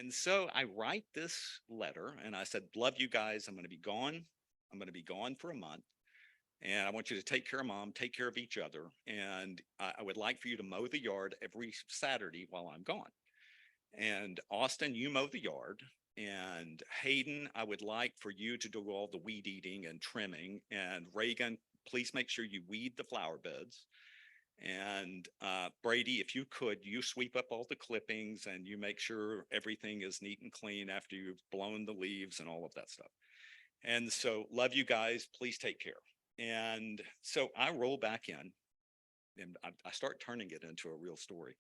And so I write this letter and I said, love you guys. I'm going to be gone. I'm going to be gone for a month. And I want you to take care of mom, take care of each other. And I would like for you to mow the yard every Saturday while I'm gone. And Austin, you mow the yard. And Hayden, I would like for you to do all the weed eating and trimming. And Reagan, please make sure you weed the flower beds. And Brady, if you could, you sweep up all the clippings and you make sure everything is neat and clean after you've blown the leaves and all of that stuff. And so, love you guys. Please take care. And so I roll back in and I start turning it into a real story.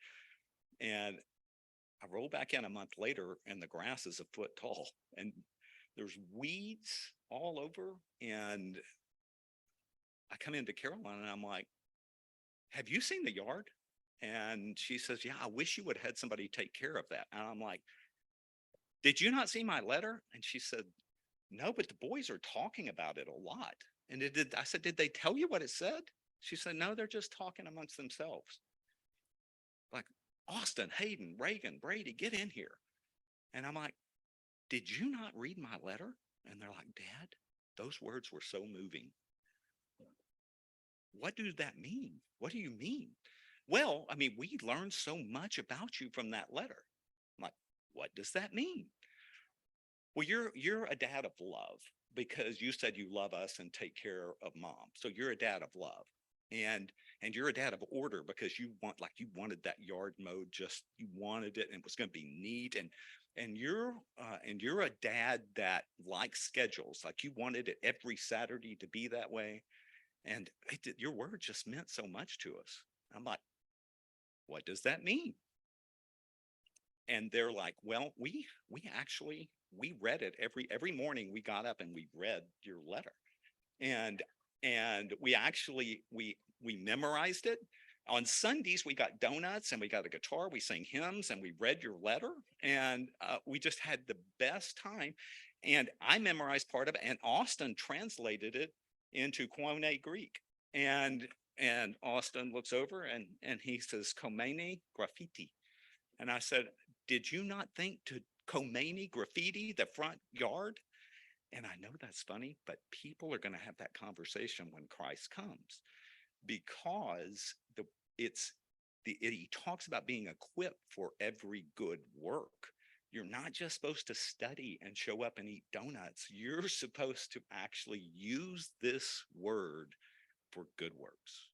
And I roll back in a month later and the grass is a foot tall and there's weeds all over. And I come into Caroline and I'm like, have you seen the yard? And she says, yeah, I wish you would have had somebody take care of that. And I'm like, did you not see my letter? And she said, no, but the boys are talking about it a lot. And I said, did they tell you what it said? She said, no, they're just talking amongst themselves. Like, Austin, Hayden, Reagan, Brady, get in here. And I'm like, did you not read my letter? And they're like, Dad, those words were so moving. What does that mean? What do you mean? Well, I mean, we learned so much about you from that letter. I'm like, what does that mean? Well, you're a dad of love because you said you love us and take care of mom. So you're a dad of love. And you're a dad of order because you wanted that yard mowed, just you wanted it and it was going to be neat. And you're a dad that likes schedules, like you wanted it every Saturday to be that way. And your word just meant so much to us. I'm like, what does that mean? And they're like, well, we actually we read it every morning. We got up and we read your letter, and we actually we memorized it. On Sundays we got donuts and we got a guitar, we sang hymns and we read your letter, and we just had the best time. And I memorized part of it and Austin translated it into Koine Greek. And Austin looks over and he says Khomeini graffiti. And I said, did you not think to Khomeini graffiti the front yard? And I know that's funny, but people are going to have that conversation when Christ comes, because he talks about being equipped for every good work. You're not just supposed to study and show up and eat donuts. You're supposed to actually use this word for good works.